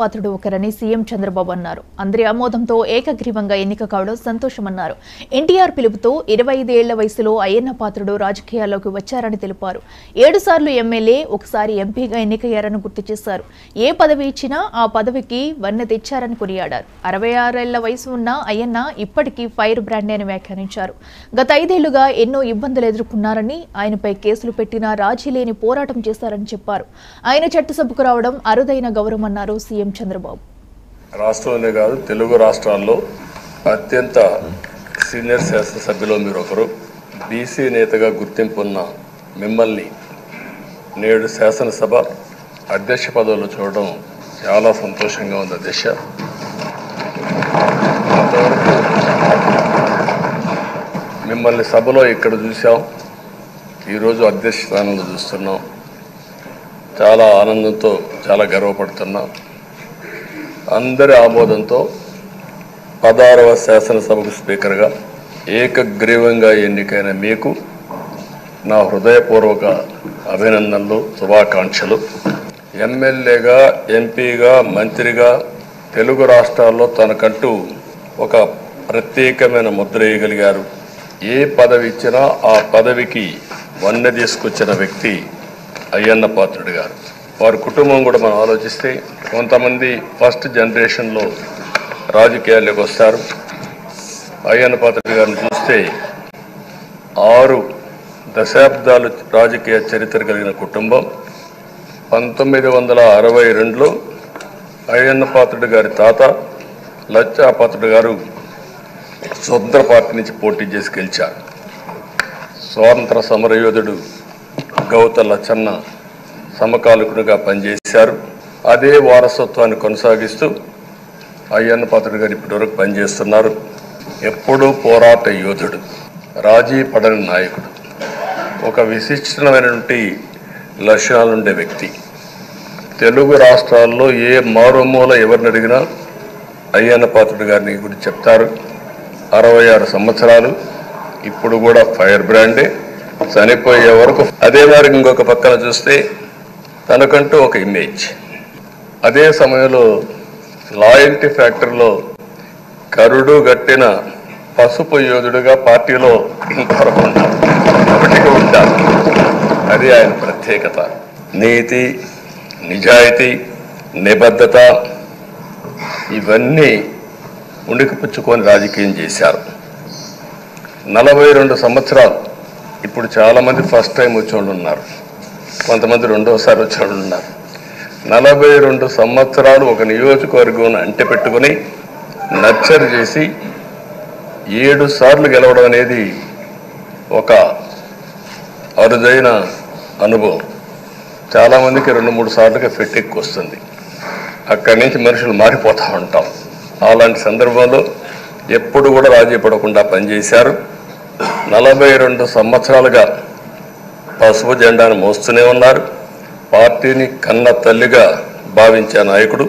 పాత్రుడు ఒకరని CM Chandrababu అన్నారు. అందరి ఆమోదంతో ఏకగ్రీవంగా ఎన్నిక కావడం సంతోషమన్నారు. ఎన్టీఆర్ పిలుపుతో 25 ఏళ్ల వయసులో అయ్యన్న పాత్రుడు రాజకీయాల్లోకి వచ్చారని తెలిపారు. 7 సార్లు ఎమ్మెల్యే, ఒకసారి ఎంపీగా ఎన్నికయ్యారని గుర్తు చేశారు. ఏ పదవి ఇచ్చినా ఆ పదవికి వన్నె తెచ్చారని కొనియాడారు. 66 ఏళ్ల వయసు ఉన్న అయ్యన్న ఇప్పటికీ ఫైర్ బ్రాండ్ అని వ్యాఖ్యానించారు. గత 5 ఏళ్లుగా ఎన్నో ఇబ్బందులు ఎదుర్కొన్నారని, ఆయనపై కేసులు పెట్టినా రాజీ లేని పోరాటం చేశారని చెప్పారు. ఆయన చట్టసభకు రావడం అరుదైన గౌరవమన్నారు సీఎం చంద్రబాబు. రాష్ట్రంలోనే కాదు, తెలుగు రాష్ట్రాల్లో అత్యంత సీనియర్ శాసనసభ్యులు మీరు ఒకరు. బీసీ నేతగా గుర్తింపు ఉన్న మిమ్మల్ని నేడు శాసనసభ అధ్యక్ష పదవిలో చూడడం చాలా సంతోషంగా ఉంది. అధ్యక్ష, మిమ్మల్ని సభలో ఇక్కడ చూసాం, ఈరోజు అధ్యక్ష స్థానంలో చూస్తున్నాం. చాలా ఆనందంతో, చాలా గర్వపడుతున్నాం. అందరి ఆమోదంతో 16వ శాసనసభకు స్పీకర్గా ఏకగ్రీవంగా ఎన్నికైన మీకు నా హృదయపూర్వక అభినందనలు, శుభాకాంక్షలు. ఎమ్మెల్యేగా, ఎంపీగా, మంత్రిగా తెలుగు రాష్ట్రాల్లో తనకంటూ ఒక ప్రత్యేకమైన ముద్ర వేయగలిగారు. ఏ పదవి ఇచ్చినా ఆ పదవికి వన్నె తీసుకొచ్చిన వ్యక్తి అయ్యన్న పాత్రుడు గారు. వారి కుటుంబం కూడా మనం ఆలోచిస్తే కొంతమంది ఫస్ట్ జనరేషన్లో రాజకీయాల్లోకి వస్తారు. అయ్యన్న పాత్రుడు గారిని చూస్తే 6 దశాబ్దాలు రాజకీయ చరిత్ర కలిగిన కుటుంబం. 1962లో అయ్యన్న పాత్రుడు గారి తాత లచ్చా పాత్రుడు గారు స్వతంత్ర పార్టీ నుంచి పోటీ చేసి గెలిచారు. స్వాతంత్ర సమరయోధుడు గౌత లచ్చన్న సమకాలికుడిగా పనిచేశారు. అదే వారసత్వాన్ని కొనసాగిస్తూ అయ్యన్న పాత్రుడు గారు ఇప్పటివరకు పనిచేస్తున్నారు. ఎప్పుడూ పోరాట యోధుడు, రాజీ పడని నాయకుడు, ఒక విశిష్టమైనటువంటి లక్షణాలుండే వ్యక్తి. తెలుగు రాష్ట్రాల్లో ఏ మారుమూల ఎవరిని అడిగినా అయ్యన్న పాత్రుడు గారిని గురించి చెప్తారు. 66 సంవత్సరాలు, ఇప్పుడు కూడా ఫైర్ బ్రాండే, చనిపోయే వరకు. అదే వారికి ఇంకొక పక్కన చూస్తే తనకంటూ ఒక ఇమేజ్. అదే సమయంలో లాయల్టీ ఫ్యాక్టరీలో కరుడు గట్టిన పసుపు యోధుడుగా పార్టీలో ఇంతవరకు ఉంటారు. అది ఆయన ప్రత్యేకత. నీతి, నిజాయితీ, నిబద్ధత ఇవన్నీ ఉణికిపుచ్చుకొని రాజకీయం చేశారు. 42 సంవత్సరాలు. ఇప్పుడు చాలామంది ఫస్ట్ టైం వచ్చేవాళ్ళు ఉన్నారు, కొంతమంది రెండోసారి వచ్చేవాళ్ళు ఉన్నారు. 42 సంవత్సరాలు ఒక నియోజకవర్గం అంటె పెట్టుకుని నర్చర్ చేసి 7 సార్లు గెలవడం అనేది ఒక అరుదైన అనుభవం. చాలామందికి 2-3 సార్లుగా ఫెట్టెక్కి వస్తుంది. అక్కడి నుంచి మనుషులు మారిపోతూ ఉంటాం. అలాంటి సందర్భంలో ఎప్పుడు కూడా రాజీ పడకుండా పనిచేశారు. 42 సంవత్సరాలుగా పసుపు జెండాను మోస్తూనే ఉన్నారు. పార్టీని కన్న తల్లిగా భావించే నాయకుడు,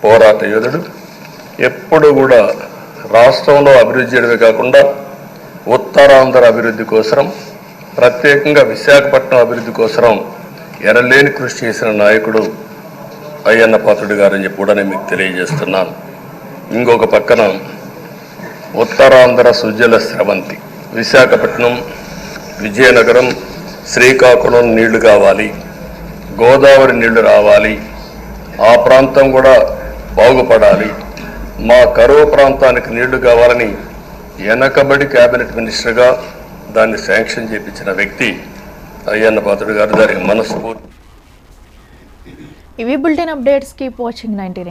పోరాట యోధుడు. ఎప్పుడు కూడా రాష్ట్రంలో అభివృద్ధి చేయడమే కాకుండా ఉత్తరాంధ్ర అభివృద్ధి కోసం, ప్రత్యేకంగా విశాఖపట్నం అభివృద్ధి కోసం ఎనలేని కృషి చేసిన నాయకుడు అయ్యన్న పాత్రుడు గారని చెప్పి కూడా నేను మీకు తెలియజేస్తున్నాను. ఇంకొక పక్కన ఉత్తరాంధ్ర సుజల స్రవంతి, విశాఖపట్నం, విజయనగరం, శ్రీకాకుళం నీళ్లు కావాలి, గోదావరి నీళ్లు రావాలి, ఆ ప్రాంతం కూడా బాగుపడాలి, మా కరువు ప్రాంతానికి నీళ్లు కావాలని వెనకబడి క్యాబినెట్ మినిస్టర్గా దాన్ని శాంక్షన్ చేయించిన వ్యక్తి అయ్యన్న పాత్రుడు గారు. దానికి మనస్ఫూర్తి. ఇవి బులెటిన్ అప్డేట్స్. Keep watching 99.